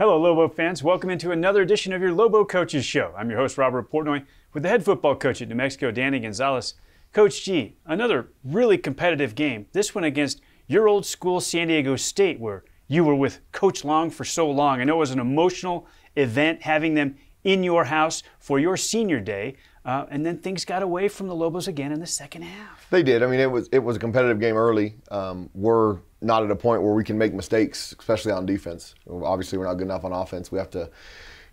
Hello, Lobo fans. Welcome into another edition of your Lobo Coaches Show. I'm your host, Robert Portnoy, with the head football coach at New Mexico, Danny Gonzales. Coach G, another really competitive game. This one against your old school, San Diego State, where you were with Coach Long for so long. I know it was an emotional event having them in your house for your senior day, and then things got away from the Lobos again in the second half. They did. I mean, it was a competitive game early. We're not at a point where we can make mistakes, especially on defense. Obviously, we're not good enough on offense. We have to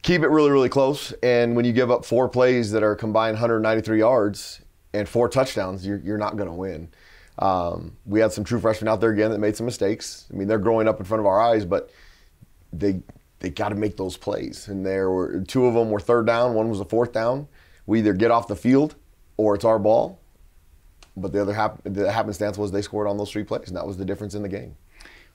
keep it really, really close. And when you give up 4 plays that are combined 193 yards and 4 touchdowns, you're not going to win. We had some true freshmen out there again that made some mistakes. I mean, they're growing up in front of our eyes, but they got to make those plays. And there were 2 of them were 3rd down, 1 was a 4th down. We either get off the field or it's our ball. But the other happenstance was they scored on those 3 plays, and that was the difference in the game.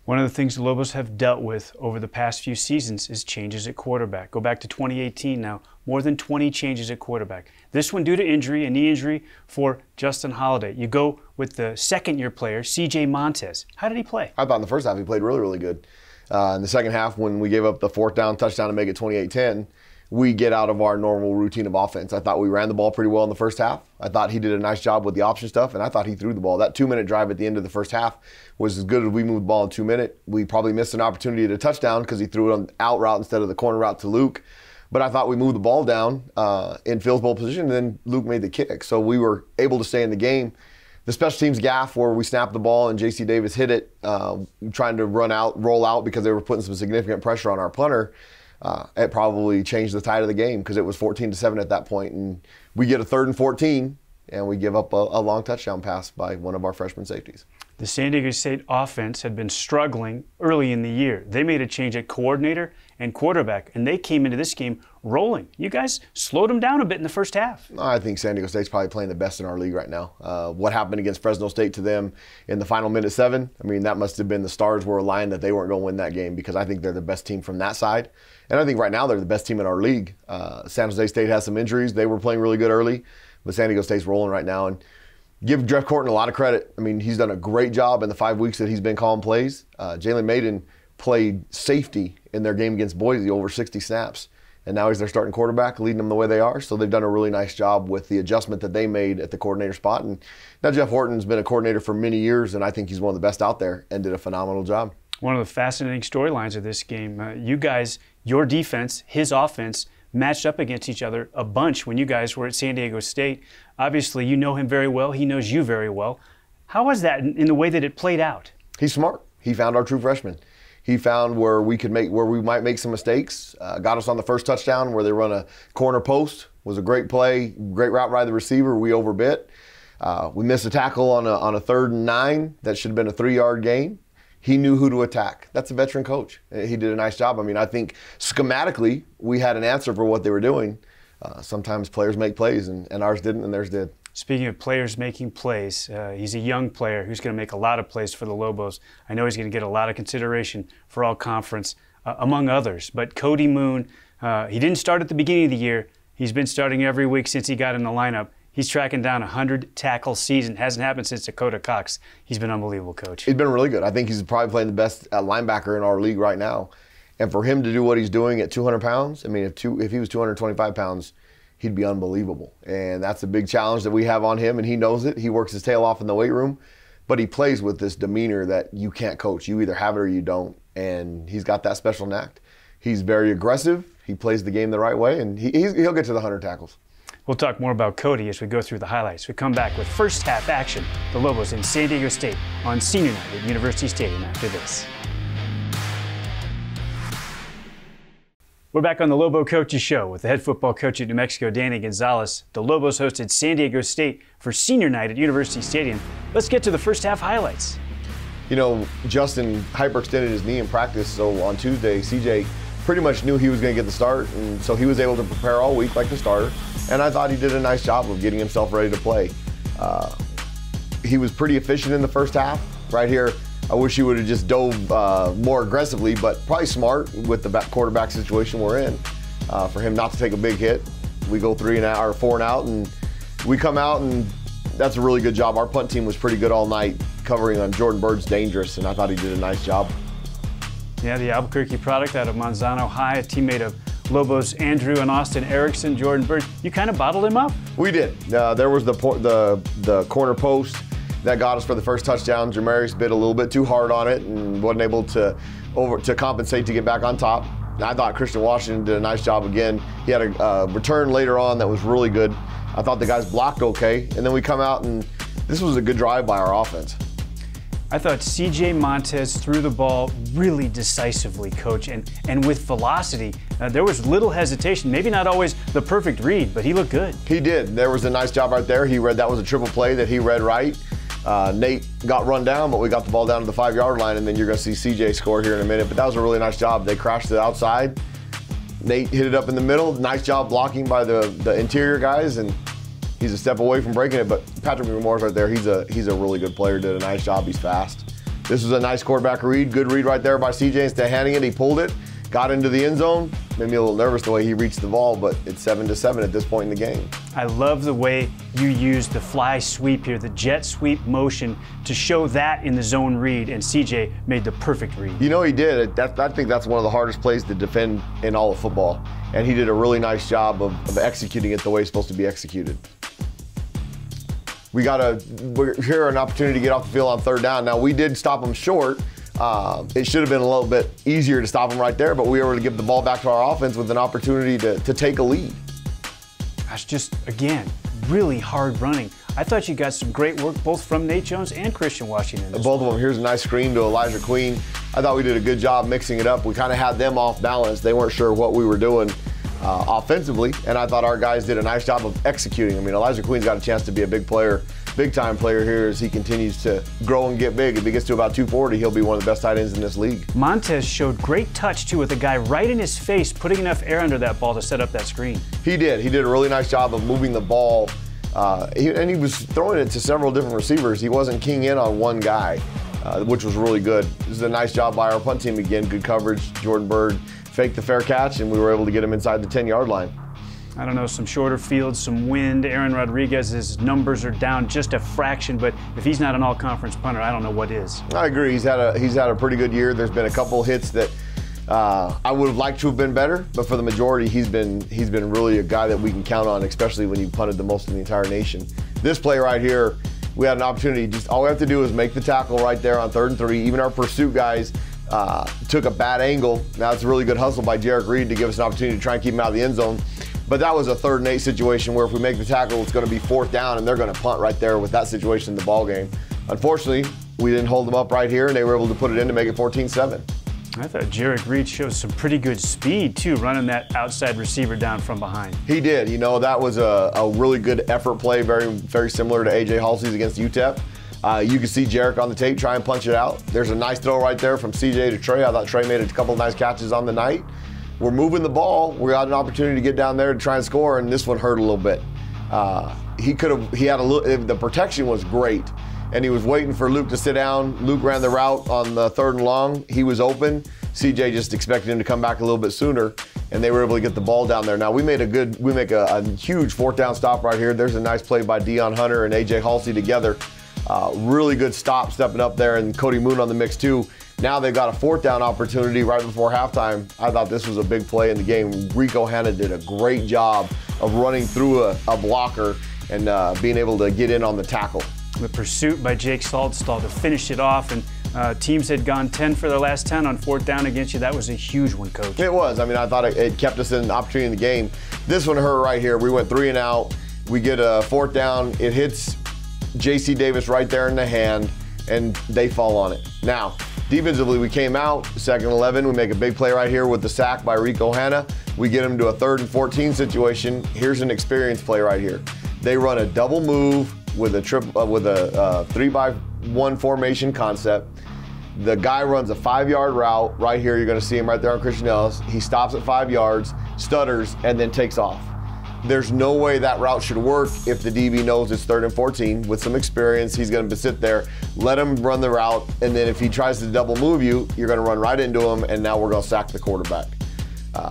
One of the things the Lobos have dealt with over the past few seasons is changes at quarterback. Go back to 2018 now, more than 20 changes at quarterback. This one due to injury, a knee injury for Justin Holiday. You go with the second-year player, C.J. Montez. How did he play? I thought in the first half he played really, really good. In the second half, when we gave up the 4th down touchdown to make it 28-10, we get out of our normal routine of offense. I thought we ran the ball pretty well in the first half. I thought he did a nice job with the option stuff, and I thought he threw the ball. That 2-minute drive at the end of the first half was as good as we moved the ball in 2 minutes. We probably missed an opportunity to touchdown because he threw it on the out route instead of the corner route to Luke. But I thought we moved the ball down in field goal position, and then Luke made the kick. So we were able to stay in the game. The special teams gaff where we snapped the ball and J.C. Davis hit it, trying to roll out because they were putting some significant pressure on our punter. It probably changed the tide of the game because it was 14-7 at that point, and we get a 3rd and 14, and we give up a long touchdown pass by one of our freshman safeties. The San Diego State offense had been struggling early in the year. They made a change at coordinator and quarterback, and they came into this game rolling. You guys slowed them down a bit in the first half. I think San Diego State's probably playing the best in our league right now. What happened against Fresno State to them in the final minute 7, I mean, that must have been the stars were aligned that they weren't going to win that game because I think they're the best team from that side. And I think right now they're the best team in our league. San Jose State has some injuries. They were playing really good early, but San Diego State's rolling right now. And give Jeff Corton a lot of credit. I mean, he's done a great job in the 5 weeks that he's been calling plays. Jalen Maiden played safety in their game against Boise, over 60 snaps. And now he's their starting quarterback, leading them the way they are. So they've done a really nice job with the adjustment that they made at the coordinator spot. And now Jeff Horton's been a coordinator for many years, and I think he's one of the best out there and did a phenomenal job. One of the fascinating storylines of this game, you guys, your defense, his offense, matched up against each other a bunch when you guys were at San Diego State. Obviously, you know him very well. He knows you very well. How was that in the way that it played out? He's smart. He found our true freshman. He found where we might make some mistakes. Got us on the first touchdown where they run a corner post. Was a great play, great route by the receiver. We overbit. We missed a tackle on a 3rd and 9 that should have been a 3-yard gain. He knew who to attack. That's a veteran coach. He did a nice job. I mean, I think schematically we had an answer for what they were doing. Sometimes players make plays, and ours didn't, and theirs did. Speaking of players making plays, he's a young player who's going to make a lot of plays for the Lobos. I know he's going to get a lot of consideration for all conference, among others. But Cody Moon, he didn't start at the beginning of the year. He's been starting every week since he got in the lineup. He's tracking down a 100-tackle season. Hasn't happened since Dakota Cox. He's been unbelievable, Coach. He's been really good. I think he's probably playing the best linebacker in our league right now. And for him to do what he's doing at 200 pounds, I mean, if he was 225 pounds, he'd be unbelievable. And that's a big challenge that we have on him, and he knows it. He works his tail off in the weight room, but he plays with this demeanor that you can't coach. You either have it or you don't, and he's got that special knack. He's very aggressive. He plays the game the right way, and he'll get to the 100 tackles. We'll talk more about Cody as we go through the highlights. We come back with first half action. The Lobos in San Diego State on senior night at University Stadium after this. We're back on the Lobo Coaches Show with the head football coach at New Mexico, Danny Gonzales. The Lobos hosted San Diego State for senior night at University Stadium. Let's get to the first half highlights. You know, Justin hyperextended his knee in practice, so on Tuesday, CJ pretty much knew he was going to get the start, and so he was able to prepare all week like the starter. And I thought he did a nice job of getting himself ready to play. He was pretty efficient in the first half. Right here, I wish he would have just dove more aggressively, but probably smart with the quarterback situation we're in for him not to take a big hit. We go 3 and out or 4 and out, and we come out, and that's a really good job. Our punt team was pretty good all night covering on Jordan Bird's dangerous, and I thought he did a nice job. Yeah, the Albuquerque product out of Manzano High, a teammate of Lobo's Andrew and Austin Erickson, Jordan Bird. You kind of bottled him up. We did. There was the corner post that got us for the first touchdown. Jamarius bit a little bit too hard on it and wasn't able to compensate to get back on top. I thought Christian Washington did a nice job again. He had a return later on that was really good. I thought the guys blocked okay, and then we come out and this was a good drive by our offense. I thought C.J. Montez threw the ball really decisively, Coach, and with velocity. There was little hesitation, maybe not always the perfect read, but he looked good. He did. There was a nice job right there. He read that was a triple play that he read right. Nate got run down, but we got the ball down to the 5-yard line, and then you're going to see C.J. score here in a minute. But that was a really nice job. They crashed to the outside. Nate hit it up in the middle. Nice job blocking by the interior guys, and he's a step away from breaking it. But Patrick McMorris right there, he's a really good player. Did a nice job. He's fast. This was a nice quarterback read. Good read right there by C.J. Instead of handing it, he pulled it, got into the end zone. Made me a little nervous the way he reached the ball, but it's 7-7 at this point in the game. I love the way you used the fly sweep here, the jet sweep motion, to show that in the zone read, and CJ made the perfect read. You know, he did. I think that's one of the hardest plays to defend in all of football, and he did a really nice job of executing it the way it's supposed to be executed. We're here an opportunity to get off the field on third down. Now, we did stop him short. It should have been a little bit easier to stop him right there, but we were able to give the ball back to our offense with an opportunity to take a lead. Gosh, just, again, really hard running. I thought you got some great work both from Nate Jones and Christian Washington. Both of them. Here's a nice screen to Elijah Queen. I thought we did a good job mixing it up. We kind of had them off balance. They weren't sure what we were doing offensively, and I thought our guys did a nice job of executing. I mean, Elijah Queen's got a chance to be a big player, big-time player here as he continues to grow and get big. If he gets to about 240, he'll be one of the best tight ends in this league. Montez showed great touch, too, with a guy right in his face, putting enough air under that ball to set up that screen. He did. He did a really nice job of moving the ball, and he was throwing it to several different receivers. He wasn't keying in on one guy, which was really good. This is a nice job by our punt team again. Good coverage. Jordan Bird faked the fair catch, and we were able to get him inside the 10-yard line. I don't know, some shorter fields, some wind. Aaron Rodriguez's numbers are down just a fraction, but if he's not an all-conference punter, I don't know what is. I agree. He's had a pretty good year. There's been a couple hits that I would have liked to have been better, but for the majority, he's been really a guy that we can count on, especially when you punted the most in the entire nation. This play right here, we had an opportunity. Just all we have to do is make the tackle right there on 3rd and 3. Even our pursuit guys took a bad angle. Now it's a really good hustle by Jarek Reed to give us an opportunity to try and keep him out of the end zone. But that was a 3rd and 8 situation where if we make the tackle, it's going to be 4th down, and they're going to punt right there with that situation in the ball game. Unfortunately, we didn't hold them up right here, and they were able to put it in to make it 14-7. I thought Jarek Reed showed some pretty good speed, too, running that outside receiver down from behind. He did. You know, that was a really good effort play, very, very similar to A.J. Halsey's against UTEP. You can see Jarek on the tape try and punch it out. There's a nice throw right there from C.J. to Trey. I thought Trey made a couple of nice catches on the night. We're moving the ball. We got an opportunity to get down there to try and score, and this one hurt a little bit. The protection was great, and he was waiting for Luke to sit down. Luke ran the route on the 3rd and long. He was open. CJ just expected him to come back a little bit sooner, and they were able to get the ball down there. Now we make a huge 4th down stop right here. There's a nice play by Deion Hunter and AJ Halsey together. Really good stop stepping up there, and Cody Moon on the mix too. Now they've got a 4th down opportunity right before halftime. I thought this was a big play in the game. Rico Hanna did a great job of running through a blocker and being able to get in on the tackle. The pursuit by Jake Saltstall to finish it off, and teams had gone 10 for their last 10 on 4th down against you. That was a huge one, Coach. It was. I mean, I thought it kept us in an opportunity in the game. This one hurt right here. We went 3 and out. We get a 4th down. It hits J.C. Davis right there in the hand, and they fall on it. Now, defensively, we came out, 2nd and 11. We make a big play right here with the sack by Rico Hanna. We get him to a 3rd and 14 situation. Here's an experience play right here. They run a double move with a 3-by-1 formation concept. The guy runs a 5-yard route right here. You're going to see him right there on Christian Ellis. He stops at 5 yards, stutters, and then takes off. There's no way that route should work if the DB knows it's 3rd and 14. With some experience, he's going to sit there, let him run the route, and then if he tries to double move you, you're going to run right into him, and now we're going to sack the quarterback.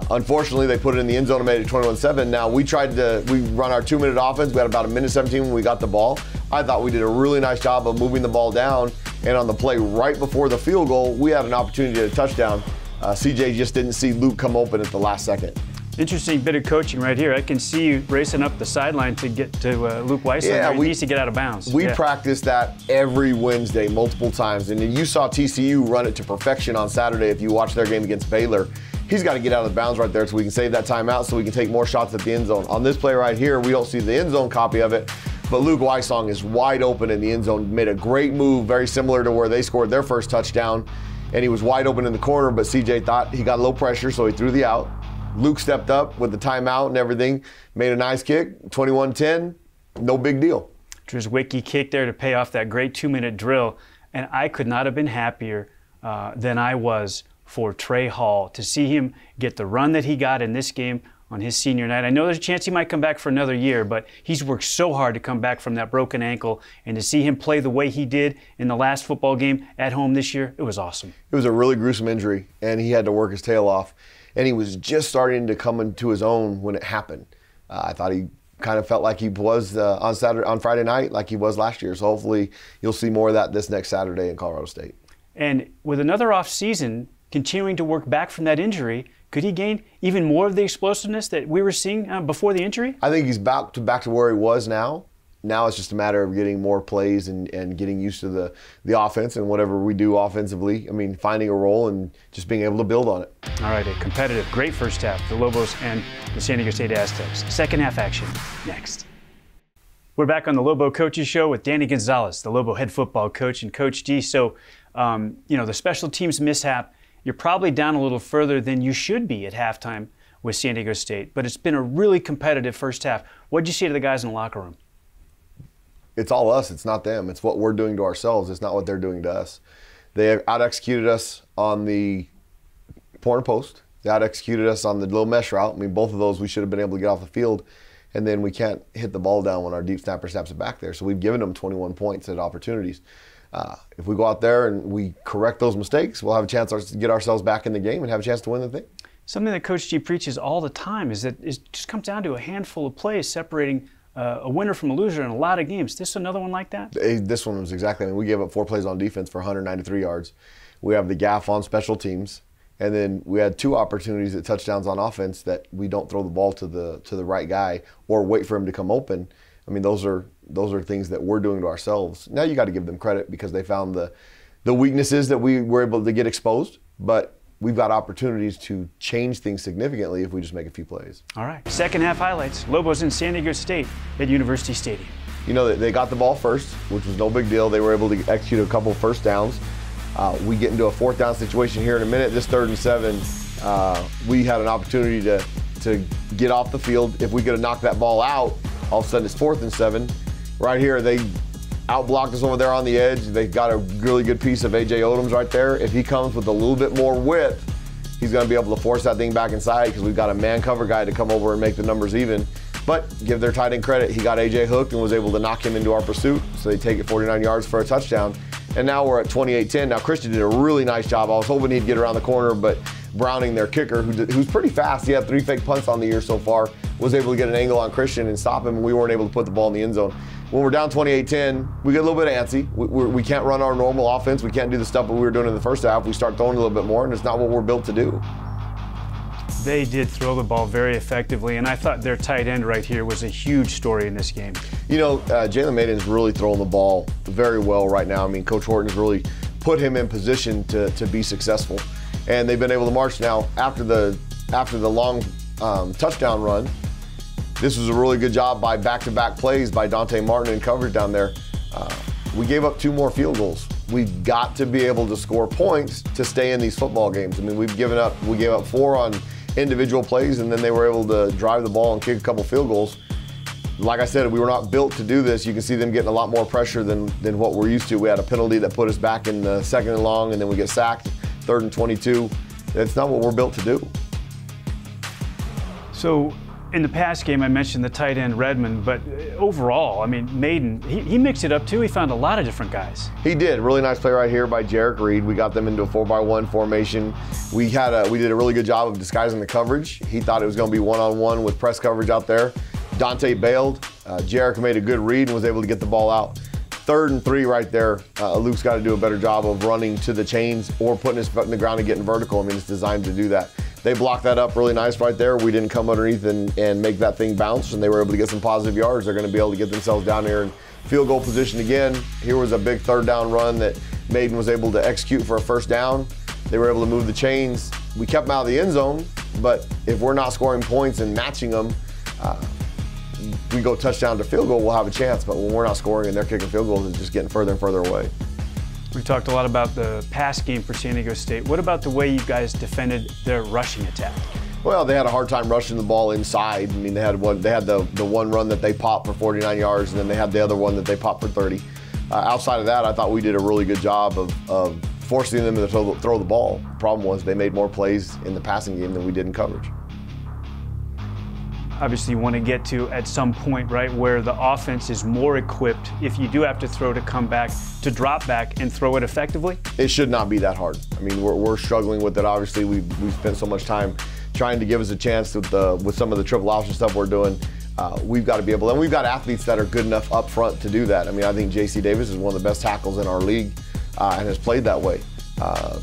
Unfortunately, they put it in the end zone and made it 21-7. Now, we run our 2-minute offense. We had about 1:17 when we got the ball. I thought we did a really nice job of moving the ball down, and on the play right before the field goal, we had an opportunity to get a touchdown. CJ just didn't see Luke come open at the last second. Interesting bit of coaching right here. I can see you racing up the sideline to get to Luke Weiss. Yeah, he needs to get out of bounds. We practice that every Wednesday, multiple times. And you saw TCU run it to perfection on Saturday if you watch their game against Baylor. He's got to get out of the bounds right there so we can save that timeout so we can take more shots at the end zone. On this play right here, we don't see the end zone copy of it, but Luke Weissong is wide open in the end zone, made a great move, very similar to where they scored their first touchdown, and he was wide open in the corner, but CJ thought he got low pressure, so he threw the out. Luke stepped up with the timeout and everything, made a nice kick, 21-10, no big deal. Drzwicki kick there to pay off that great 2-minute drill, and I could not have been happier than I was for Trey Hall to see him get the run that he got in this game on his senior night. I know there's a chance he might come back for another year, but he's worked so hard to come back from that broken ankle, and to see him play the way he did in the last football game at home this year, it was awesome. It was a really gruesome injury, and he had to work his tail off, and he was just starting to come into his own when it happened. I thought he kind of felt like he was on Friday night, like he was last year, so hopefully you'll see more of that this next Saturday in Colorado State. And with another off season, continuing to work back from that injury, could he gain even more of the explosiveness that we were seeing before the injury? I think he's back to where he was now. Now it's just a matter of getting more plays and getting used to the offense and whatever we do offensively. I mean, finding a role and just being able to build on it. All right, a competitive, great first half, the Lobos and the San Diego State Aztecs. Second half action next. We're back on the Lobo Coaches Show with Danny Gonzales, the Lobo head football coach, and Coach G. So, the special teams mishap, you're probably down a little further than you should be at halftime with San Diego State, but it's been a really competitive first half. What did you say to the guys in the locker room? It's all us. It's not them. It's what we're doing to ourselves. It's not what they're doing to us. They have out-executed us on the corner post. They out-executed us on the little mesh route. I mean, both of those we should have been able to get off the field, and then we can't hit the ball down when our deep snapper snaps it back there. So we've given them 21 points at opportunities. If we go out there and we correct those mistakes, we'll have a chance to get ourselves back in the game and have a chance to win the thing. Something that Coach G preaches all the time is that it just comes down to a handful of plays separating a winner from a loser in a lot of games. This another one like that? This one was exactly. I mean, we gave up 4 plays on defense for 193 yards. We have the gaff on special teams, and then we had 2 opportunities at touchdowns on offense that we don't throw the ball to the right guy or wait for him to come open. I mean, those are things that we're doing to ourselves. Now you got to give them credit because they found the weaknesses that we were able to get exposed, but we've got opportunities to change things significantly if we just make a few plays. All right, second half highlights. Lobos in San Diego State at University Stadium. You know, they got the ball first, which was no big deal. They were able to execute a couple first downs. We get into a 4th down situation here in a minute. This 3rd and 7, we had an opportunity to get off the field. If we could have knocked that ball out, all of a sudden it's 4th and 7. Right here, they outblocked us over there on the edge. They got a really good piece of A.J. Odoms right there. If he comes with a little bit more width, he's going to be able to force that thing back inside because we've got a man cover guy to come over and make the numbers even. But give their tight end credit. He got A.J. hooked and was able to knock him into our pursuit. So they take it 49 yards for a touchdown. And now we're at 28-10. Now Christian did a really nice job. I was hoping he'd get around the corner, but Browning, their kicker, who's pretty fast, he had 3 fake punts on the year so far, was able to get an angle on Christian and stop him, and we weren't able to put the ball in the end zone. When we're down 28-10, we get a little bit antsy. We can't run our normal offense. We can't do the stuff that we were doing in the first half. We start throwing a little bit more, and it's not what we're built to do. They did throw the ball very effectively, and I thought their tight end right here was a huge story in this game. You know, Jalen Mayden's really throwing the ball very well right now. I mean, Coach Horton's really put him in position to be successful, and they've been able to march now after the long touchdown run. This was a really good job by back-to-back plays by Dante Martin in coverage down there. We gave up 2 more field goals. We got to be able to score points to stay in these football games. I mean, we gave up 4 on individual plays, and then they were able to drive the ball and kick a couple field goals. Like I said, we were not built to do this. You can see them getting a lot more pressure than what we're used to. We had a penalty that put us back in the 2nd and long, and then we get sacked, 3rd and 22. That's not what we're built to do. So in the past game, I mentioned the tight end Redmond, but overall, I mean, Mayden, he mixed it up too. He found a lot of different guys. He did. Really nice play right here by Jarek Reed. We got them into a 4-by-1 formation. We did a really good job of disguising the coverage. He thought it was going to be one-on-one with press coverage out there. Dante bailed. Jarek made a good read and was able to get the ball out. 3rd and 3 right there. Luke's got to do a better job of running to the chains or putting his foot in the ground and getting vertical. I mean, it's designed to do that. They blocked that up really nice right there. We didn't come underneath and make that thing bounce, and they were able to get some positive yards. They're going to be able to get themselves down here in field goal position again. Here was a big 3rd down run that Maiden was able to execute for a 1st down. They were able to move the chains. We kept them out of the end zone, but if we're not scoring points and matching them, we go touchdown to field goal, we'll have a chance. But when we're not scoring and they're kicking field goals, it's just getting further and further away. We talked a lot about the pass game for San Diego State. What about the way you guys defended their rushing attack? Well, they had a hard time rushing the ball inside. I mean, they had the one run that they popped for 49 yards, and then they had the other one that they popped for 30. Outside of that, I thought we did a really good job of forcing them to throw the ball. The problem was they made more plays in the passing game than we did in coverage. Obviously, you want to get to at some point, right, where the offense is more equipped, if you do have to throw, to come back, to drop back and throw it effectively? It should not be that hard. I mean, we're struggling with it. Obviously, we've spent so much time trying to give us a chance with some of the triple option stuff we're doing. We've got to be able, and we've got athletes that are good enough up front to do that. I mean, I think J.C. Davis is one of the best tackles in our league and has played that way.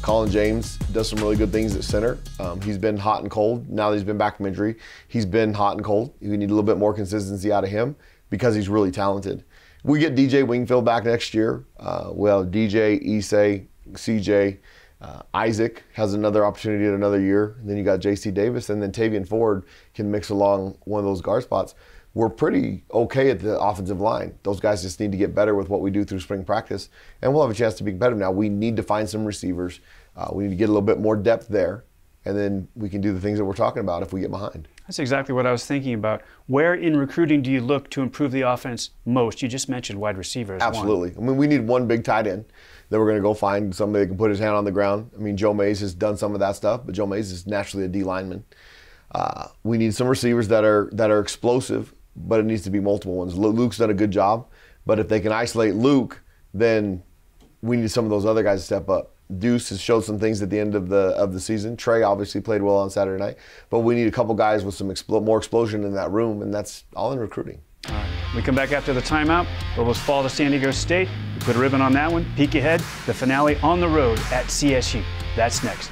Colin James does some really good things at center. He's been hot and cold. Now that he's been back from injury, he's been hot and cold. We need a little bit more consistency out of him because he's really talented. We get DJ Wingfield back next year. We'll have DJ, Issei, CJ. Isaac has another opportunity at another year. And then you got J.C. Davis, and then Tavian Ford can mix along one of those guard spots. We're pretty okay at the offensive line. Those guys just need to get better with what we do through spring practice, and we'll have a chance to be competitive. Now, we need to find some receivers. We need to get a little bit more depth there, and then we can do the things that we're talking about if we get behind. That's exactly what I was thinking about. Where in recruiting do you look to improve the offense most? You just mentioned wide receiver as Absolutely. one. I mean, we need one big tight end that we're going to go find somebody that can put his hand on the ground. I mean, Joe Mays has done some of that stuff, but Joe Mays is naturally a D lineman. We need some receivers that are explosive, but it needs to be multiple ones. Luke's done a good job, but if they can isolate Luke, then we need some of those other guys to step up. Deuce has showed some things at the end of the season. Trey obviously played well on Saturday night, but we need a couple guys with some more explosion in that room, and that's all in recruiting. All right. We come back after the timeout. Lobos fall to San Diego State. We put a ribbon on that one. Peek ahead, the finale on the road at CSU. That's next.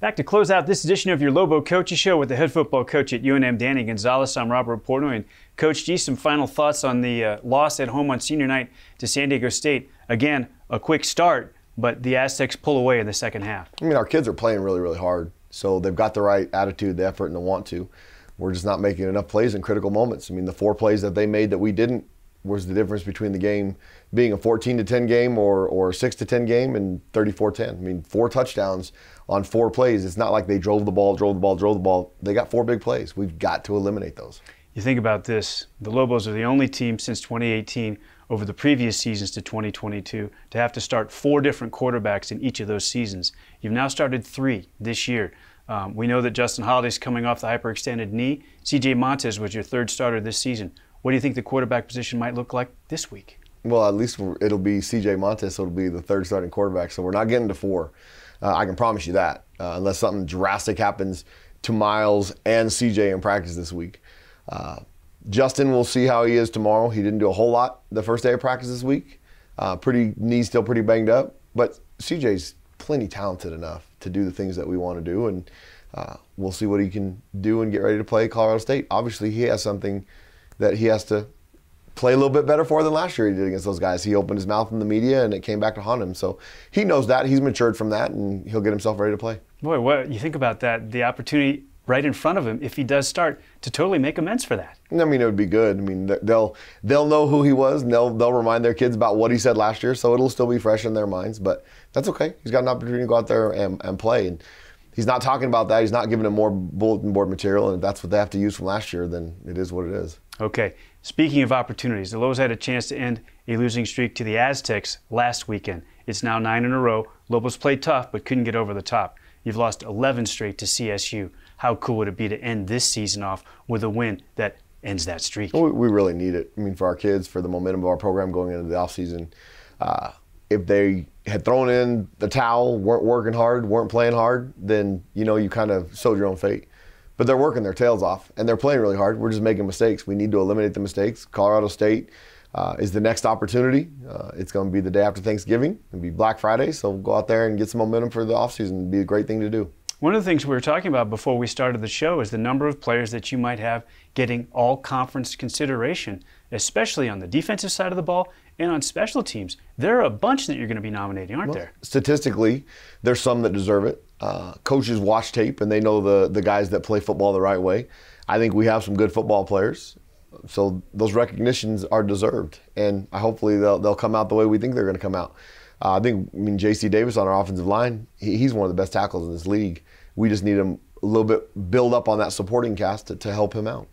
Back to close out this edition of your Lobo Coaches Show with the head football coach at UNM, Danny Gonzales. I'm Robert Portnoy. And Coach G, some final thoughts on the loss at home on senior night to San Diego State. Again, a quick start, but the Aztecs pull away in the second half. I mean, our kids are playing really, really hard, so they've got the right attitude, the effort, and the want to. We're just not making enough plays in critical moments. I mean, the 4 plays that they made that we didn't was the difference between the game being a 14-10 game or a 6-10 game and 34-10. I mean, 4 touchdowns on 4 plays. It's not like they drove the ball. They got 4 big plays. We've got to eliminate those. You think about this, the Lobos are the only team since 2018 over the previous seasons to 2022 to have to start 4 different quarterbacks in each of those seasons. You've now started 3 this year. We know that Justin Holiday's coming off the hyperextended knee. C.J. Montez was your 3rd starter this season. What do you think the quarterback position might look like this week? Well, at least it'll be C.J. Montez, so it'll be the 3rd starting quarterback. So we're not getting to 4. I can promise you that, unless something drastic happens to Miles and C.J. in practice this week. Justin, we'll see how he is tomorrow. He didn't do a whole lot the first day of practice this week. Knee's still pretty banged up, but C.J.'s plenty talented enough to do the things that we want to do, and we'll see what he can do and get ready to play Colorado State. Obviously, he has something that he has to play a little bit better for than last year he did against those guys. He opened his mouth in the media, and it came back to haunt him. So he knows that. He's matured from that, and he'll get himself ready to play. Boy, what you think about that, the opportunity right in front of him, if he does start, to totally make amends for that. I mean, it would be good. I mean, they'll know who he was, and they'll remind their kids about what he said last year, so it'll still be fresh in their minds. But that's okay. He's got an opportunity to go out there and play. And he's not talking about that. He's not giving them more bulletin board material, and if that's what they have to use from last year, then it is what it is. Okay. Speaking of opportunities, the Lobos had a chance to end a losing streak to the Aztecs last weekend. It's now 9 in a row. Lobos played tough, but couldn't get over the top. You've lost 11 straight to CSU. How cool would it be to end this season off with a win that ends that streak? Well, we really need it. I mean, for our kids, for the momentum of our program going into the offseason. If they had thrown in the towel, weren't working hard, weren't playing hard, then, you kind of sowed your own fate. But they're working their tails off, and they're playing really hard. We're just making mistakes. We need to eliminate the mistakes. Colorado State, is the next opportunity. It's going to be the day after Thanksgiving. It'll be Black Friday, so we'll go out there and get some momentum for the offseason. It'd be a great thing to do. One of the things we were talking about before we started the show is the number of players that you might have getting all-conference consideration, especially on the defensive side of the ball and on special teams. There are a bunch that you're going to be nominating, aren't there? Statistically, there's some that deserve it. Coaches watch tape, and they know the guys that play football the right way. I think we have some good football players, so those recognitions are deserved, and hopefully they'll come out the way we think they're going to come out. I mean, J.C. Davis on our offensive line, he's one of the best tackles in this league. We just need him a little bit build up on that supporting cast to help him out.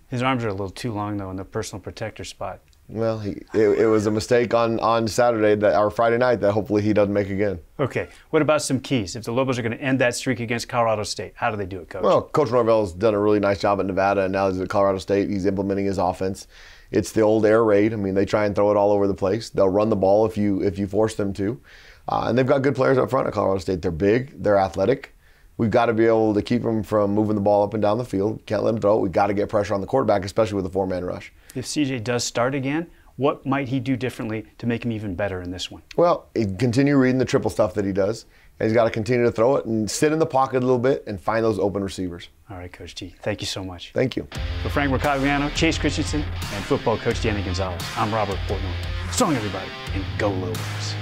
His arms are a little too long, though, in the personal protector spot. Well, it was a mistake on Saturday, or Friday night, that hopefully he doesn't make again. Okay. What about some keys? If the Lobos are going to end that streak against Colorado State, how do they do it, Coach? Well, Coach Norvell's done a really nice job at Nevada, and now he's at Colorado State. He's implementing his offense. It's the old air raid. I mean, they try and throw it all over the place. They'll run the ball if you force them to. And they've got good players up front at Colorado State. They're big. They're athletic. We've got to be able to keep them from moving the ball up and down the field. Can't let them throw it. We've got to get pressure on the quarterback, especially with a four-man rush. If CJ does start again, what might he do differently to make him even better in this one? Well, continue reading the triple stuff that he does. And he's got to continue to throw it and sit in the pocket a little bit and find those open receivers. All right, Coach G. Thank you so much. Thank you. For Frank Mercogliano, Chase Christensen, and football coach Danny Gonzales, I'm Robert Portnoy. So long, everybody, and go Lobos.